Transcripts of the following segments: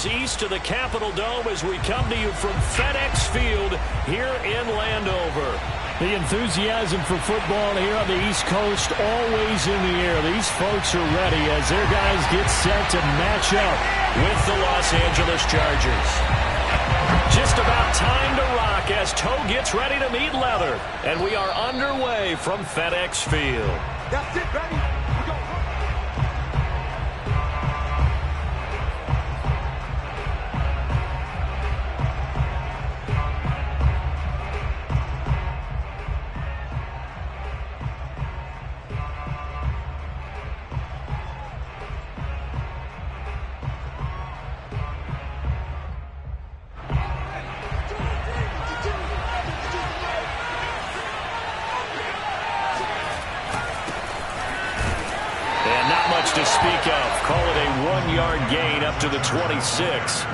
miles east of the Capitol Dome as we come to you from FedEx Field here in Landover. The enthusiasm for football here on the East Coast always in the air. These folks are ready as their guys get set to match up with the Los Angeles Chargers. Just about time to rock as toe gets ready to meet leather. And we are underway from FedEx Field. That's it, ready. We go. To speak of. Call it a 1-yard gain up to the 26.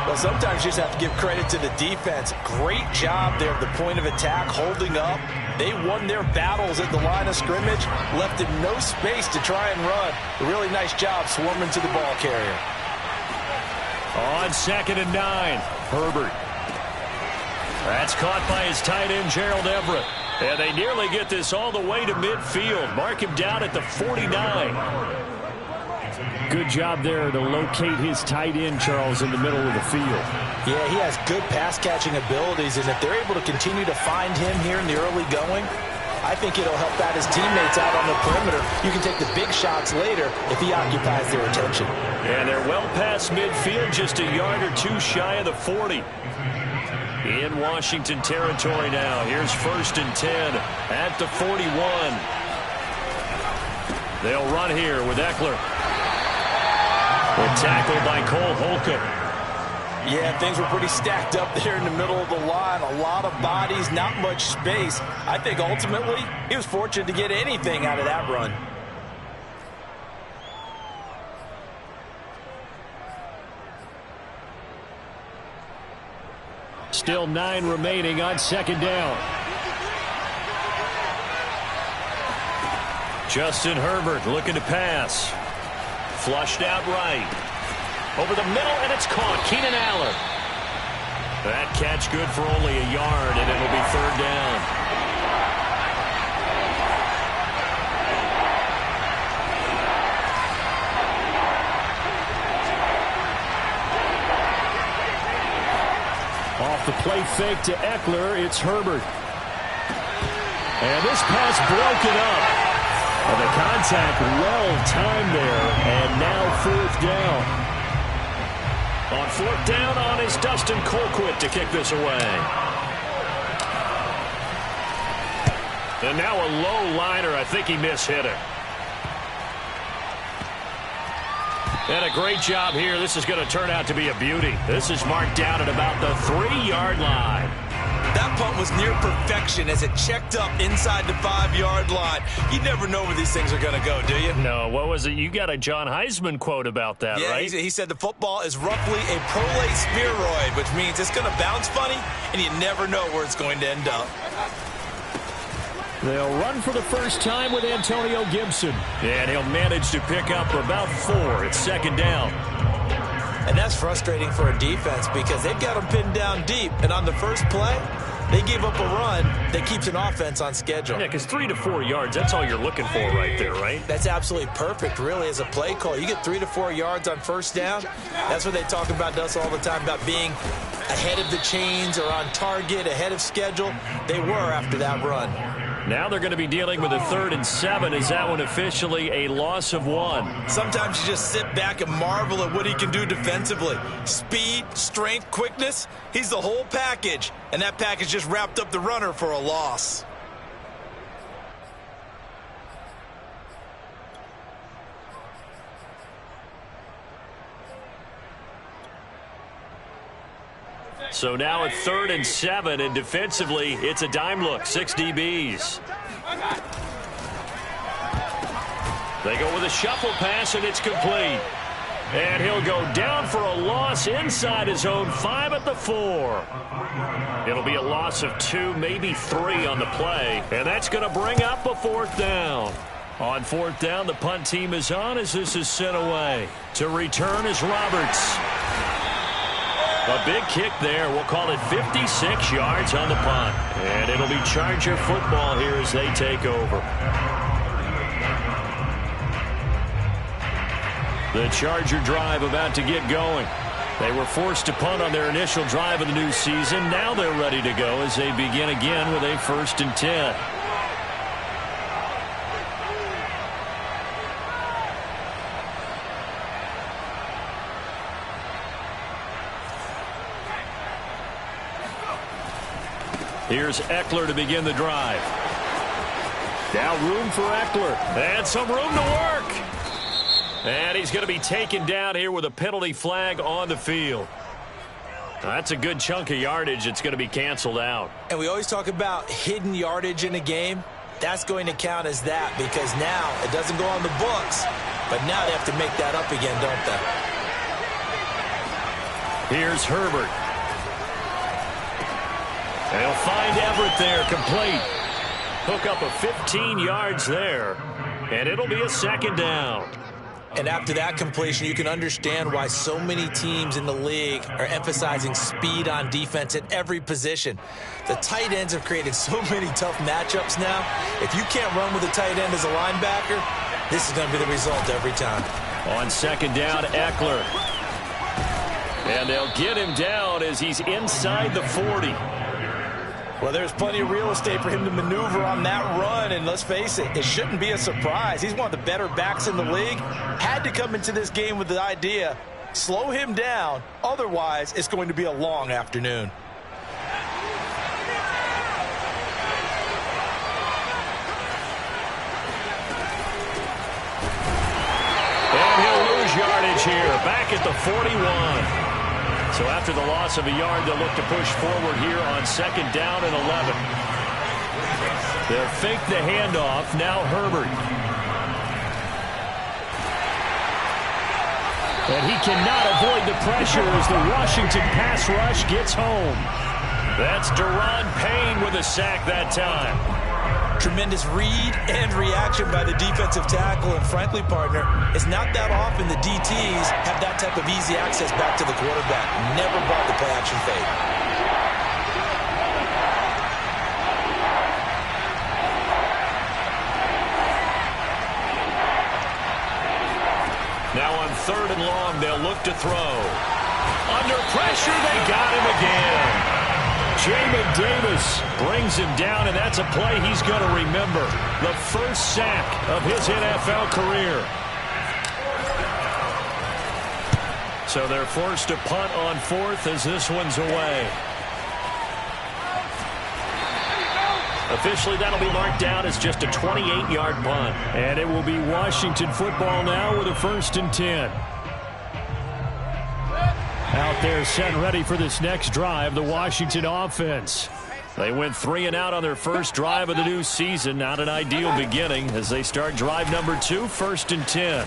Well, sometimes you just have to give credit to the defense. Great job there at the point of attack, holding up. They won their battles at the line of scrimmage, left him no space to try and run. A really nice job swarming to the ball carrier. On 2nd and 9, Herbert. That's caught by his tight end, Gerald Everett. And they nearly get this all the way to midfield. Mark him down at the 49. Good job there to locate his tight end, Charles, in the middle of the field. Yeah, he has good pass-catching abilities, and if they're able to continue to find him here in the early going, I think it'll help out his teammates out on the perimeter. You can take the big shots later if he occupies their attention. And they're well past midfield, just a yard or two shy of the 40. In Washington territory now. Here's 1st and 10 at the 41. They'll run here with Eckler. Tackled by Cole Holcomb. Yeah, things were pretty stacked up there in the middle of the line. A lot of bodies, not much space. I think ultimately he was fortunate to get anything out of that run. Still 9 remaining on 2nd down. Justin Herbert looking to pass. Flushed out right. Over the middle, and it's caught. Keenan Allen. That catch good for only a yard, and it'll be 3rd down. Off the play fake to Eckler, it's Herbert. And this pass broken up. And the contact well timed there, and now 4th down. On 4th down on is Dustin Colquitt to kick this away. And now a low liner. I think he mishit it. And a great job here. This is going to turn out to be a beauty. This is marked down at about the 3-yard line. That punt was near perfection as it checked up inside the 5-yard line. You never know where these things are going to go, do you? No, what was it? You got a John Heisman quote about that, right? Yeah, he said the football is roughly a prolate spheroid, which means it's going to bounce funny, and you never know where it's going to end up. They'll run for the first time with Antonio Gibson. And he'll manage to pick up about 4. It's 2nd down. And that's frustrating for a defense because they've got them pinned down deep. And on the first play, they gave up a run that keeps an offense on schedule. Yeah, because 3 to 4 yards, that's all you're looking for right there, right? That's absolutely perfect, really, as a play call. You get 3 to 4 yards on 1st down. That's what they talk about us all the time, about being ahead of the chains or on target, ahead of schedule. They were after that run. Now they're going to be dealing with a 3rd and 7. Is that one officially a loss of 1? Sometimes you just sit back and marvel at what he can do defensively. Speed, strength, quickness. He's the whole package. And that package just wrapped up the runner for a loss. So now at 3rd and 7, and defensively, it's a dime look. 6 DBs. They go with a shuffle pass, and it's complete. And he'll go down for a loss inside his own 5 at the 4. It'll be a loss of 2, maybe 3 on the play. And that's going to bring up a 4th down. On fourth down, the punt team is on as this is sent away. To return is Roberts. A big kick there. We'll call it 56 yards on the punt. And it'll be Charger football here as they take over. The Charger drive about to get going. They were forced to punt on their initial drive of the new season. Now they're ready to go as they begin again with a 1st and 10. Here's Eckler to begin the drive. Now room for Eckler. And some room to work. And he's going to be taken down here with a penalty flag on the field. That's a good chunk of yardage. It's going to be canceled out. And we always talk about hidden yardage in a game. That's going to count as that because now it doesn't go on the books. But now they have to make that up again, don't they? Here's Herbert. They'll find Everett there, complete. Hook up a 15 yards there, and it'll be a 2nd down. And after that completion, you can understand why so many teams in the league are emphasizing speed on defense at every position. The tight ends have created so many tough matchups now. If you can't run with a tight end as a linebacker, this is going to be the result every time. On 2nd down, Eckler. And they'll get him down as he's inside the 40. Well, there's plenty of real estate for him to maneuver on that run, and let's face it, it shouldn't be a surprise. He's one of the better backs in the league. Had to come into this game with the idea, slow him down, otherwise it's going to be a long afternoon. And he'll lose yardage here, back at the 41. So after the loss of a yard, they'll look to push forward here on 2nd down and 11. They'll fake the handoff. Now Herbert. And he cannot avoid the pressure as the Washington pass rush gets home. That's Deron Payne with a sack that time. Tremendous read and reaction by the defensive tackle. And frankly, partner, it's not that often the DTs have that type of easy access back to the quarterback. Never brought the play action fake. Now on 3rd and long, they'll look to throw. Under pressure, they got him again. Jamin Davis brings him down, and that's a play he's going to remember. The first sack of his NFL career. So they're forced to punt on 4th as this one's away. Officially, that'll be marked down as just a 28-yard punt. And it will be Washington football now with a 1st and 10. Out there set ready for this next drive, the Washington offense. They went 3 and out on their first drive of the new season. Not an ideal beginning as they start drive number 2, 1st and 10.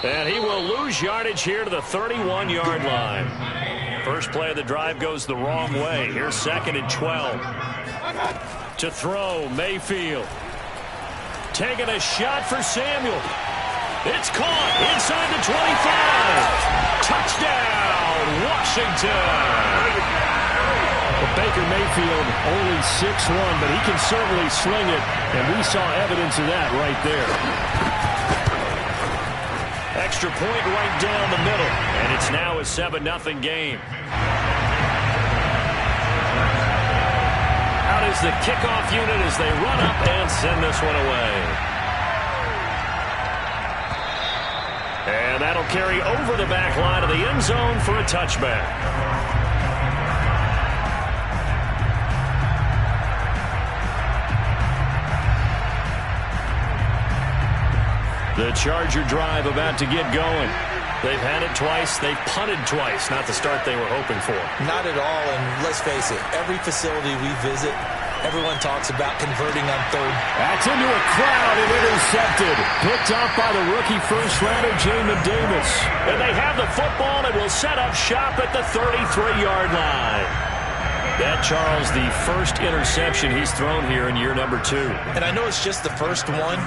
And he will lose yardage here to the 31-yard line. First play of the drive goes the wrong way. Here's 2nd and 12. To throw, Mayfield. Taking a shot for Samuel. It's caught inside the 25. Touchdown, Washington. Well, Baker Mayfield only 6'1", but he can certainly sling it, and we saw evidence of that right there. Extra point right down the middle, and it's now a 7-0 game. Out is the kickoff unit as they run up and send this one away. And that'll carry over the back line of the end zone for a touchback. The Charger drive about to get going. They've had it twice. They've punted twice. Not the start they were hoping for. Not at all, and let's face it, every facility we visit, everyone talks about converting on 3rd. That's into a crowd and intercepted. Picked off by the rookie first-rounder, Jamin Davis. And they have the football and will set up shop at the 33-yard line. That, Charles, the first interception he's thrown here in year number 2. And I know it's just the first one,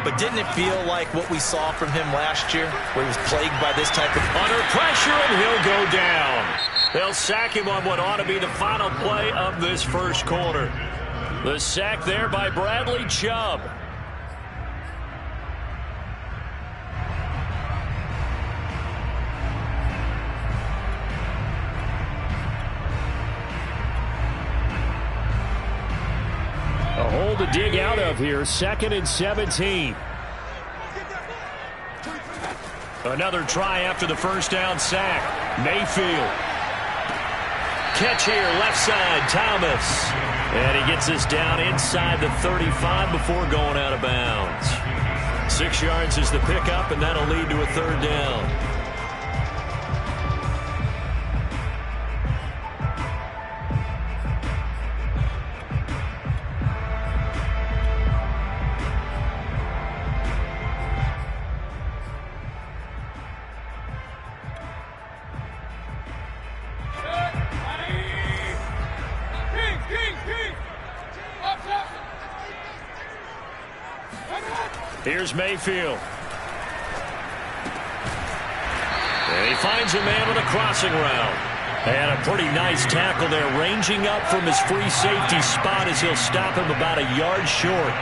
but didn't it feel like what we saw from him last year, where he was plagued by this type of... Under pressure, and he'll go down. They'll sack him on what ought to be the final play of this first quarter. The sack there by Bradley Chubb. A hole to dig out of here. 2nd and 17. Another try after the first down sack. Mayfield. Catch here, left side, Thomas. And he gets this down inside the 35 before going out of bounds. 6 yards is the pickup, and that'll lead to a 3rd down. Here's Mayfield. And he finds a man with a crossing route. And a pretty nice tackle there, ranging up from his free safety spot as he'll stop him about a yard short.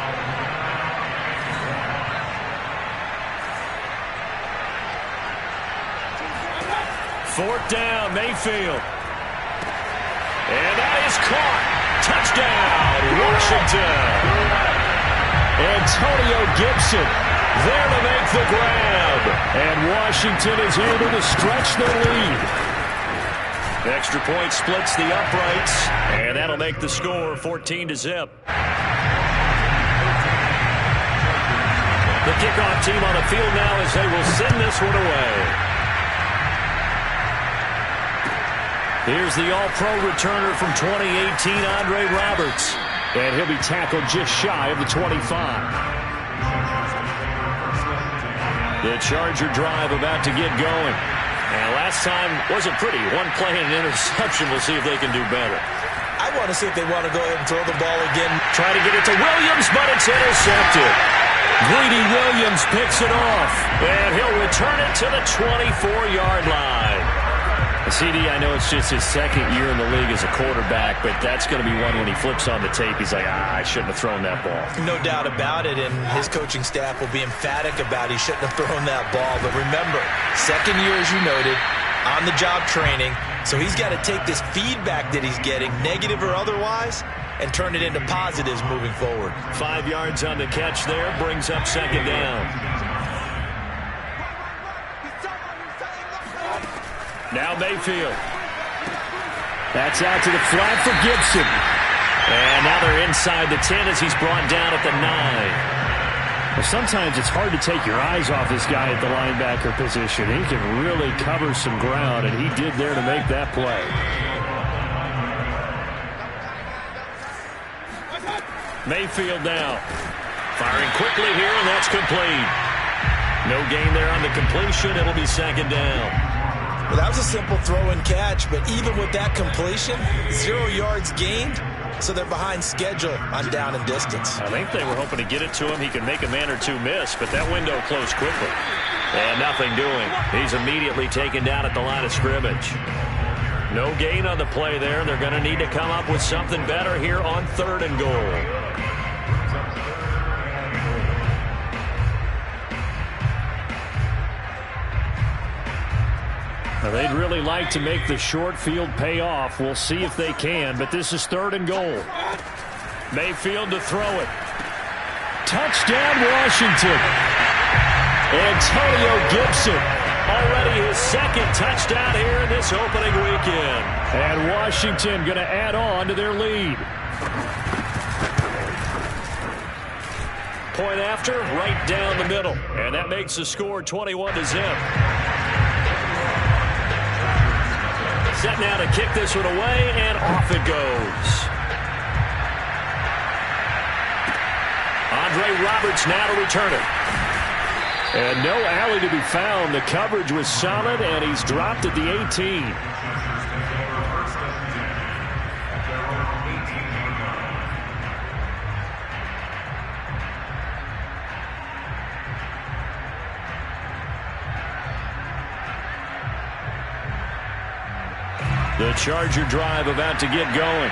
Fourth down, Mayfield. And that is caught. Touchdown, Washington. Antonio Gibson there to make the grab. And Washington is able to stretch their lead. Extra point splits the uprights, and that'll make the score 14-0. The kickoff team on the field now as they will send this one away. Here's the All-Pro returner from 2018, Andre Roberts. And he'll be tackled just shy of the 25. The Charger drive about to get going. And last time wasn't pretty. One play and an interception. We'll see if they can do better. I want to see if they want to go ahead and throw the ball again. Try to get it to Williams, but it's intercepted. Greedy Williams picks it off. And he'll return it to the 24-yard line. CD, I know it's just his 2nd year in the league as a quarterback, but that's going to be one when he flips on the tape. He's like, I shouldn't have thrown that ball. No doubt about it, and his coaching staff will be emphatic about he shouldn't have thrown that ball. But remember, 2nd year, as you noted, on-the-job training, so he's got to take this feedback that he's getting, negative or otherwise, and turn it into positives moving forward. 5 yards on the catch there, brings up 2nd down. Now Mayfield. That's out to the flat for Gibson. And now they're inside the 10 as he's brought down at the 9. Well, sometimes it's hard to take your eyes off this guy at the linebacker position. He can really cover some ground, and he did there to make that play. Mayfield now. Firing quickly here, and that's complete. No gain there on the completion. It'll be 2nd down. Well, that was a simple throw and catch, but even with that completion, 0 yards gained, so they're behind schedule on down and distance. I think they were hoping to get it to him. He could make a man or two miss, but that window closed quickly. And nothing doing. He's immediately taken down at the line of scrimmage. No gain on the play there. They're going to need to come up with something better here on 3rd and goal. They'd really like to make the short field pay off. We'll see if they can, but this is 3rd and goal. Mayfield to throw it. Touchdown, Washington. Antonio Gibson. Already his 2nd touchdown here in this opening weekend. And Washington going to add on to their lead. Point after, right down the middle. And that makes the score 21-0. Set now to kick this one away, and off it goes. Andre Roberts now to return it. And no alley to be found. The coverage was solid, and he's dropped at the 18. The Charger drive about to get going.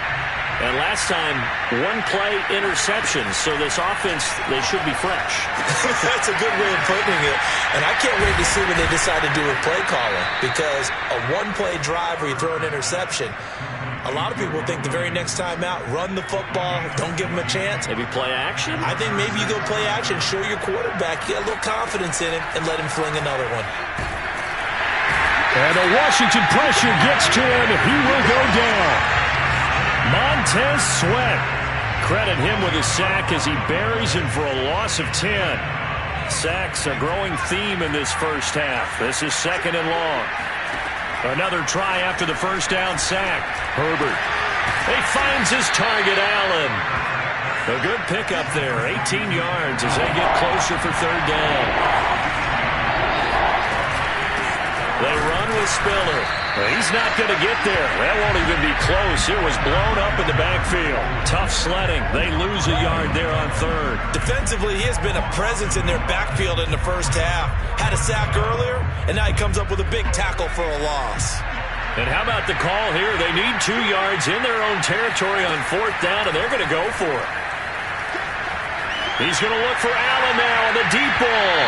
And last time, one play interception, so this offense, they should be fresh. That's a good way of putting it. And I can't wait to see what they decide to do with play calling, because a one-play drive where you throw an interception, a lot of people think the very next time out, run the football, don't give them a chance. Maybe play action? I think maybe you go play action, show your quarterback, get a little confidence in him, and let him fling another one. And the Washington pressure gets to him. He will go down. Montez Sweat. Credit him with a sack as he buries him for a loss of 10. Sacks a growing theme in this first half. This is 2nd and long. Another try after the first down sack. Herbert. He finds his target, Allen. A good pickup there. 18 yards as they get closer for 3rd down. They run with Spiller. He's not going to get there. That won't even be close. It was blown up in the backfield. Tough sledding. They lose a yard there on 3rd. Defensively, he has been a presence in their backfield in the first half. Had a sack earlier, and now he comes up with a big tackle for a loss. And how about the call here? They need 2 yards in their own territory on 4th down, and they're going to go for it. He's going to look for Allen now on the deep ball.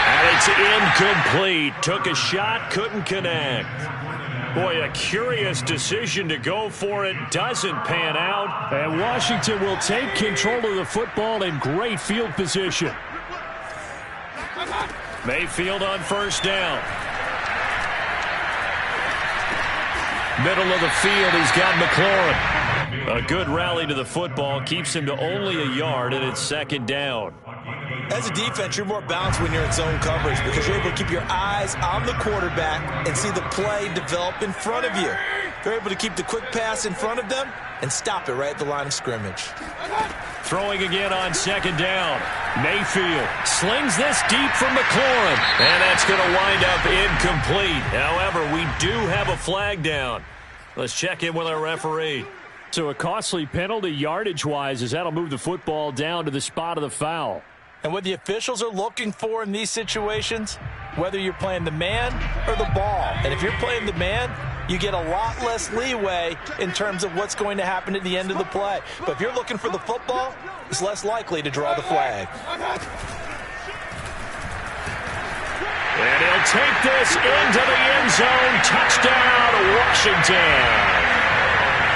And it's incomplete. Took a shot, couldn't connect. Boy, a curious decision to go for it. Doesn't pan out. And Washington will take control of the football in great field position. Mayfield on 1st down. Middle of the field, he's got McLaurin. A good rally to the football. Keeps him to only a yard, and it's 2nd down. As a defense, you're more balanced when you're in zone coverage because you're able to keep your eyes on the quarterback and see the play develop in front of you. You're able to keep the quick pass in front of them and stop it right at the line of scrimmage. Throwing again on 2nd down. Mayfield slings this deep for McLaurin. And that's going to wind up incomplete. However, we do have a flag down. Let's check in with our referee. So a costly penalty yardage-wise as that'll move the football down to the spot of the foul. And what the officials are looking for in these situations, whether you're playing the man or the ball. And if you're playing the man, you get a lot less leeway in terms of what's going to happen at the end of the play. But if you're looking for the football, it's less likely to draw the flag. And he'll take this into the end zone. Touchdown, Washington.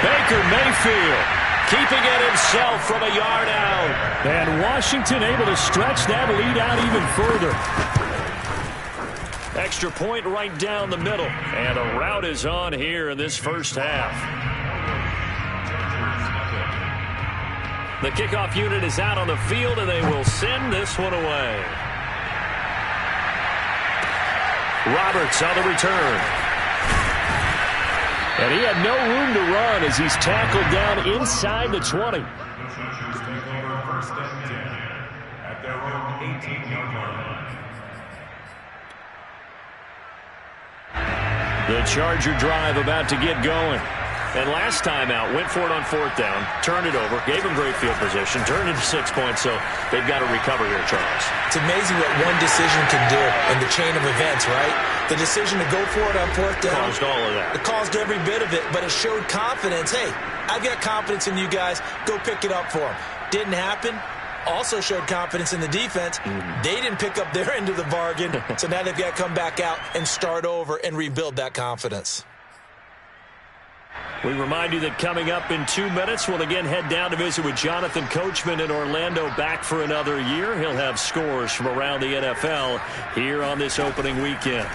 Baker Mayfield keeping it himself from a yard out. And Washington able to stretch that lead out even further. Extra point right down the middle. And a rout is on here in this first half. The kickoff unit is out on the field, and they will send this one away. Roberts on the return. And he had no room to run as he's tackled down inside the 20. The Charger drive about to get going. And last time out, went for it on 4th down, turned it over, gave him great field position, turned it to 6 points, so they've got to recover here, Charles. It's amazing what one decision can do in the chain of events, right? The decision to go for it on 4th down. Caused all of that. It caused every bit of it, but it showed confidence. Hey, I've got confidence in you guys. Go pick it up for them. Didn't happen. Also showed confidence in the defense. They didn't pick up their end of the bargain, so now they've got to come back out and start over and rebuild that confidence. We remind you that coming up in 2 minutes, we'll again head down to visit with Jonathan Coachman in Orlando, back for another year. He'll have scores from around the NFL here on this opening weekend.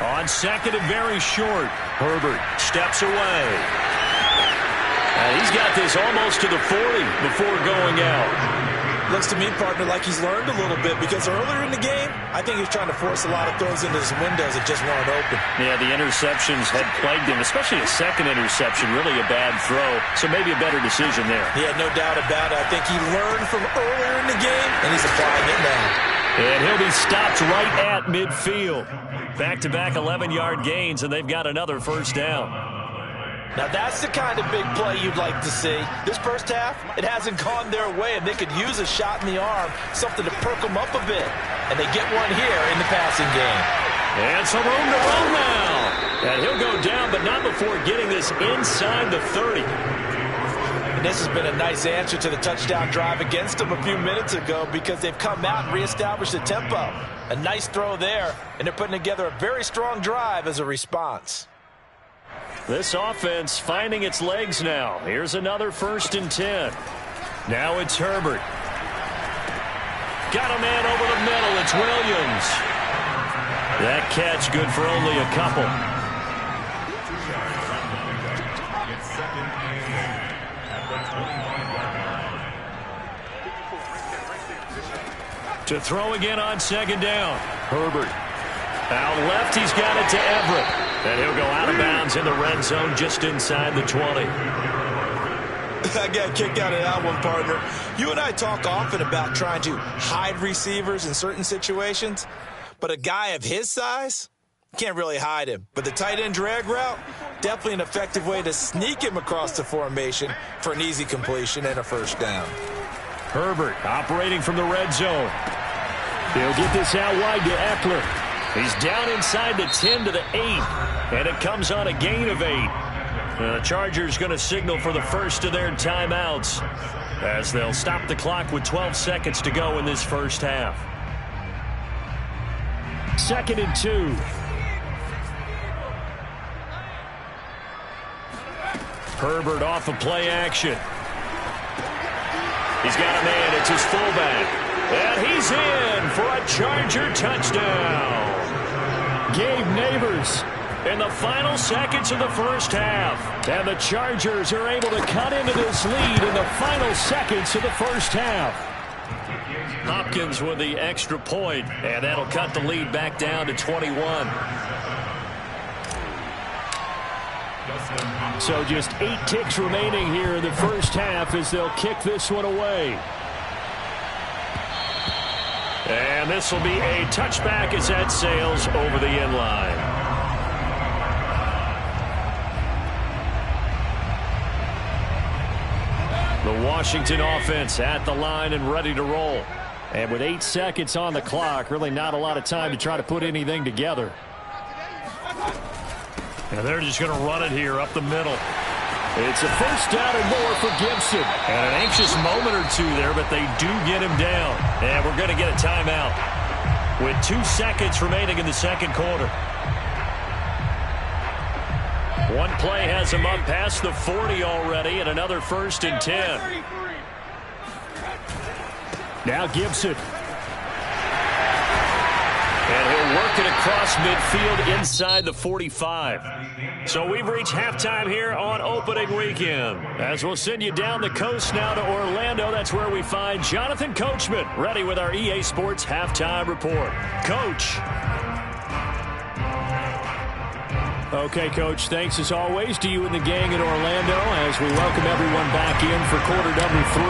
On 2nd and very short, Herbert steps away. And he's got this almost to the 40 before going out. Looks to me, partner, like he's learned a little bit because earlier in the game, I think he was trying to force a lot of throws into his windows that just weren't open. Yeah, the interceptions had plagued him, especially a second interception, really a bad throw. So maybe a better decision there. Yeah, no doubt about it. I think he learned from earlier in the game, and he's applying it now. And he'll be stopped right at midfield. Back-to-back 11-yard gains, and they've got another first down. Now that's the kind of big play you'd like to see. This first half, it hasn't gone their way, and they could use a shot in the arm, something to perk them up a bit. And they get one here in the passing game. And some room to run now. And he'll go down, but not before getting this inside the 30. And this has been a nice answer to the touchdown drive against them a few minutes ago because they've come out and reestablished the tempo. A nice throw there, and they're putting together a very strong drive as a response. This offense finding its legs now. Here's another 1st and 10. Now it's Herbert. Got a man over the middle. It's Williams. That catch good for only a couple. To throw again on 2nd down. Herbert. Out left, he's got it to Everett. And he'll go out of bounds in the red zone just inside the 20. I got a kick out of that one, partner. You and I talk often about trying to hide receivers in certain situations, but a guy of his size, can't really hide him. But the tight end drag route, definitely an effective way to sneak him across the formation for an easy completion and a 1st down. Herbert operating from the red zone. He'll get this out wide to Eckler. He's down inside the 10 to the 8, and it comes on a gain of 8. The Chargers going to signal for the first of their timeouts as they'll stop the clock with 12 seconds to go in this first half. 2nd and 2. Herbert off of play action. He's got a man. It's his fullback. And he's in for a Charger touchdown. Gabe Neighbors in the final seconds of the first half. And the Chargers are able to cut into this lead in the final seconds of the first half. Hopkins with the extra point, and that'll cut the lead back down to 21. So just 8 ticks remaining here in the first half as they'll kick this one away. And this will be a touchback as that sails over the end line. The Washington offense at the line and ready to roll. And with 8 seconds on the clock, really not a lot of time to try to put anything together. And they're just going to run it here up the middle. It's a 1st down and more for Gibson. And an anxious moment or two there, but they do get him down. And we're going to get a timeout with 2 seconds remaining in the second quarter. One play has him up past the 40 already, and another 1st and 10. Now Gibson. And he'll work it across midfield inside the 45. So we've reached halftime here on opening weekend. As we'll send you down the coast now to Orlando, that's where we find Jonathan Coachman ready with our EA Sports halftime report. Coach. Okay, Coach, thanks as always to you and the gang in Orlando as we welcome everyone back in for quarter number 3.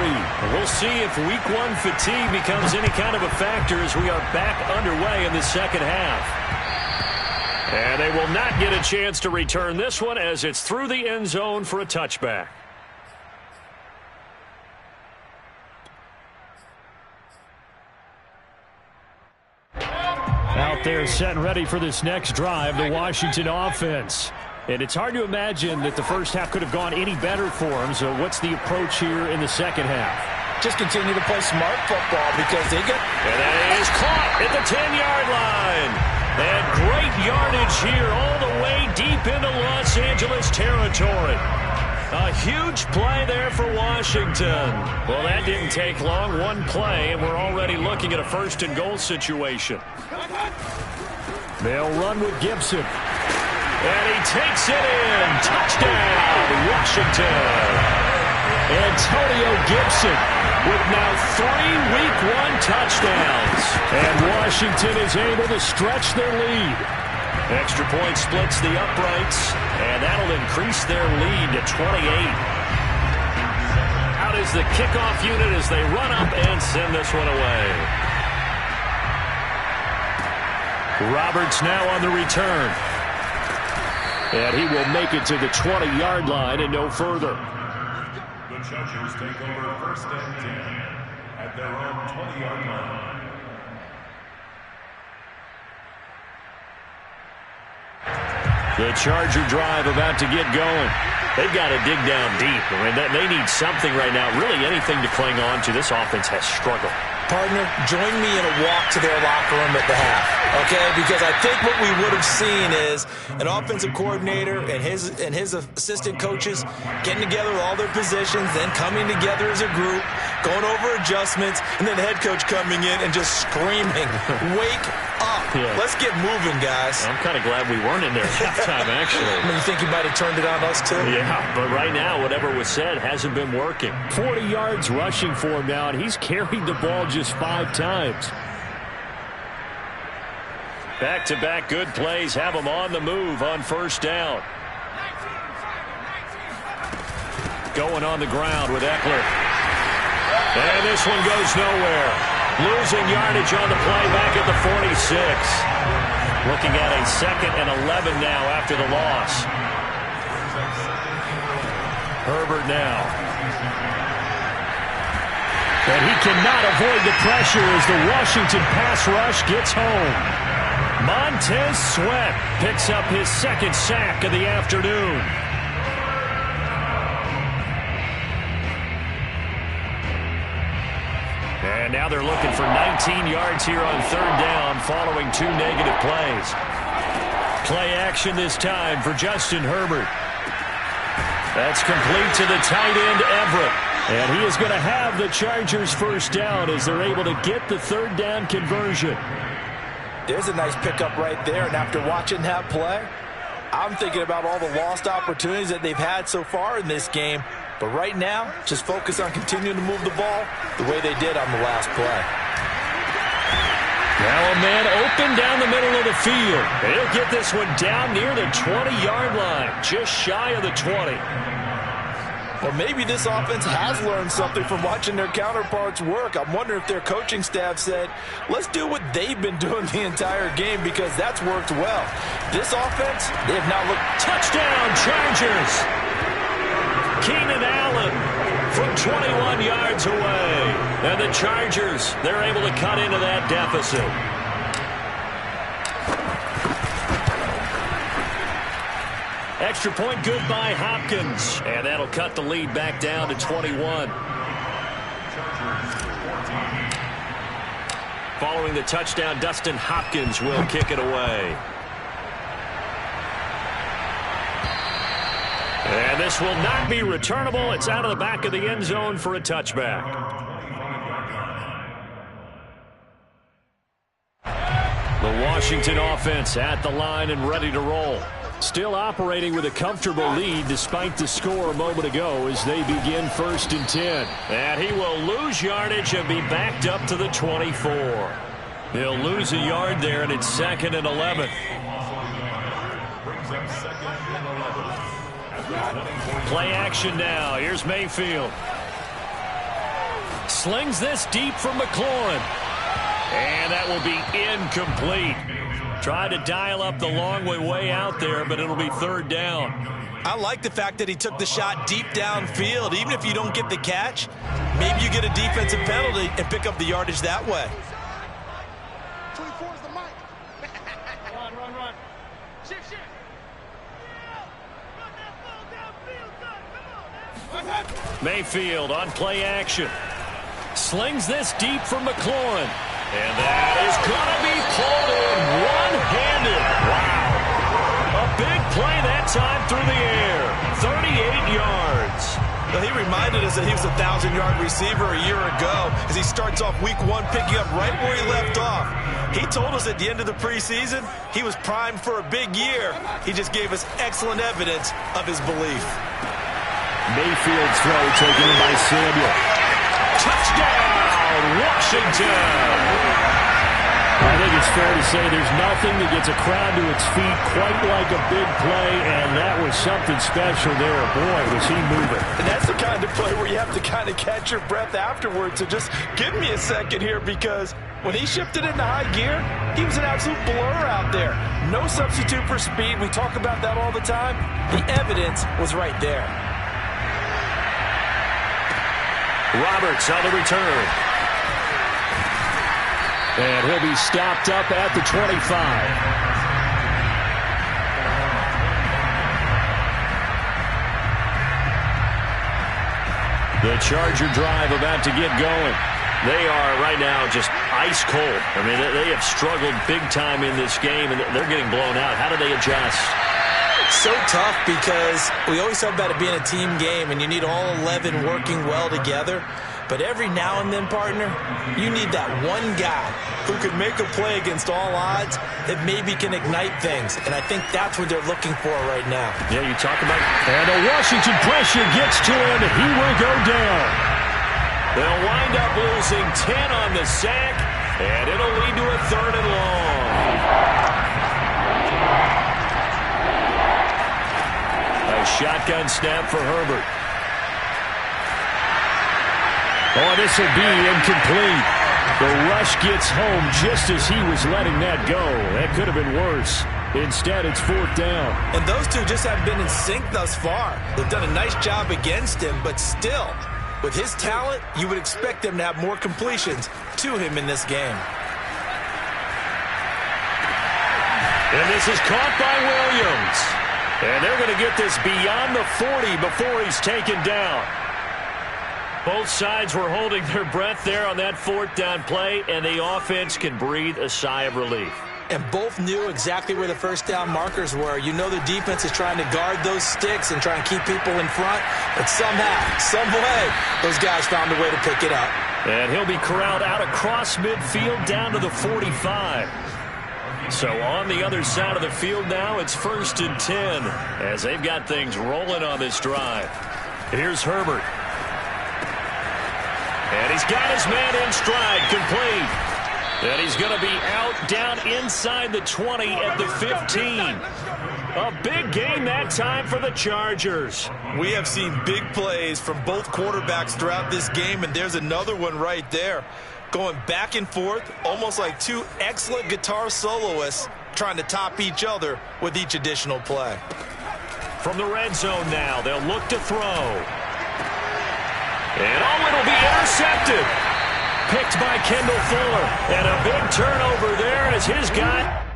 We'll see if week 1 fatigue becomes any kind of a factor as we are back underway in the second half. And they will not get a chance to return this one as it's through the end zone for a touchback. Out there set and ready for this next drive, the Washington offense. And it's hard to imagine that the first half could have gone any better for them. So what's the approach here in the second half? Just continue to play smart football because they get... And that is caught at the 10-yard line. And great yardage here all the way deep into Los Angeles territory. A huge play there for Washington. Well, that didn't take long. One play, and we're already looking at a 1st and goal situation. They'll run with Gibson. And he takes it in. Touchdown, Washington. Antonio Gibson with now 3 Week 1 touchdowns. And Washington is able to stretch their lead. Extra point splits the uprights, and that'll increase their lead to 28. Out is the kickoff unit as they run up and send this one away. Roberts now on the return. And he will make it to the 20-yard line and no further. The Chargers take over 1st and 10 at their own 20-yard line. The Charger drive about to get going. They've got to dig down deep. I mean, they need something right now, really anything to cling on to. This offense has struggled. Partner, join me in a walk to their locker room at the half, okay? Because I think what we would have seen is an offensive coordinator and his assistant coaches getting together with all their positions, then coming together as a group, going over adjustments, and then the head coach coming in and just screaming, wake up. Yeah. Let's get moving, guys. I'm kind of glad we weren't in there at halftime, actually. I mean, you think he might have turned it on us, too? Yeah, but right now, whatever was said hasn't been working. 40 yards rushing for him now, and he's carried the ball just 5 times. Back-to-back good plays have him on the move on first down. Going on the ground with Eckler. And this one goes nowhere. Losing yardage on the play back at the 46. Looking at a 2nd and 11 now after the loss. Herbert now. And he cannot avoid the pressure as the Washington pass rush gets home. Montez Sweat picks up his 2nd sack of the afternoon. And now they're looking for 19 yards here on 3rd down following 2 negative plays. Play action this time for Justin Herbert. That's complete to the tight end, Everett. And he is going to have the Chargers first down as they're able to get the 3rd down conversion. There's a nice pickup right there, and after watching that play, I'm thinking about all the lost opportunities that they've had so far in this game. But right now, just focus on continuing to move the ball the way they did on the last play. Now a man open down the middle of the field. He'll get this one down near the 20-yard line, just shy of the 20. Well, maybe this offense has learned something from watching their counterparts work. I'm wondering if their coaching staff said, let's do what they've been doing the entire game because that's worked well. This offense, they have not looked... Touchdown, Chargers! Keenan Allen from 21 yards away. And the Chargers, they're able to cut into that deficit. Extra point good by Hopkins. And that'll cut the lead back down to 21. Following the touchdown, Dustin Hopkins will kick it away. And this will not be returnable. It's out of the back of the end zone for a touchback. The Washington offense at the line and ready to roll. Still operating with a comfortable lead despite the score a moment ago as they begin 1st and 10. And he will lose yardage and be backed up to the 24. He'll lose a yard there, and it's 2nd and 11. Play action now. Here's Mayfield. Slings this deep from McLaurin. And that will be incomplete. Tried to dial up the long way out there, but it'll be 3rd down. I like the fact that he took the shot deep downfield. Even if you don't get the catch, maybe you get a defensive penalty and pick up the yardage that way. 24 is the mic. Run. Shift. Mayfield on play action. Slings this deep from McLaurin. And that is going to be pulled in one-handed. Wow. A big play that time through the air. 38 yards. Well, he reminded us that he was a 1,000-yard receiver a year ago as he starts off week 1 picking up right where he left off. He told us at the end of the preseason he was primed for a big year. He just gave us excellent evidence of his belief. Mayfield's throw taken in by Samuel. Touchdown, Washington! I think it's fair to say there's nothing that gets a crowd to its feet quite like a big play, and that was something special there. Boy, was he moving. And that's the kind of play where you have to kind of catch your breath afterwards. So just give me a second here, because when he shifted into high gear, he was an absolute blur out there. No substitute for speed. We talk about that all the time. The evidence was right there. Roberts on the return. And he'll be stopped up at the 25. The Charger drive about to get going. They are right now just ice cold. I mean, they have struggled big time in this game, and they're getting blown out. How do they adjust? So tough because we always talk about it being a team game, and you need all 11 working well together. But every now and then, partner, you need that one guy who can make a play against all odds that maybe can ignite things. And I think that's what they're looking for right now. Yeah, you talk about... And the Washington pressure gets to him. He will go down. They'll wind up losing 10 on the sack, and it'll lead to a 3rd and long. A shotgun snap for Herbert. Oh, this will be incomplete. The rush gets home just as he was letting that go. That could have been worse. Instead, it's 4th down. And those two just haven't been in sync thus far. They've done a nice job against him, but still, with his talent, you would expect them to have more completions to him in this game. And this is caught by Williams. And they're going to get this beyond the 40 before he's taken down. Both sides were holding their breath there on that 4th down play, and the offense can breathe a sigh of relief. And both knew exactly where the 1st down markers were. You know the defense is trying to guard those sticks and try and keep people in front, but somehow, some way, those guys found a way to pick it up. And he'll be corralled out across midfield down to the 45. So on the other side of the field now, it's 1st and 10 as they've got things rolling on this drive. Here's Herbert. And he's got his man in stride, complete. And he's going to be out down inside the 20 at the 15. A big gain that time for the Chargers. We have seen big plays from both quarterbacks throughout this game, and there's another one right there. Going back and forth, almost like two excellent guitar soloists trying to top each other with each additional play. From the red zone now, they'll look to throw. And it'll be intercepted. Picked by Kendall Fuller. And a big turnover there as his guy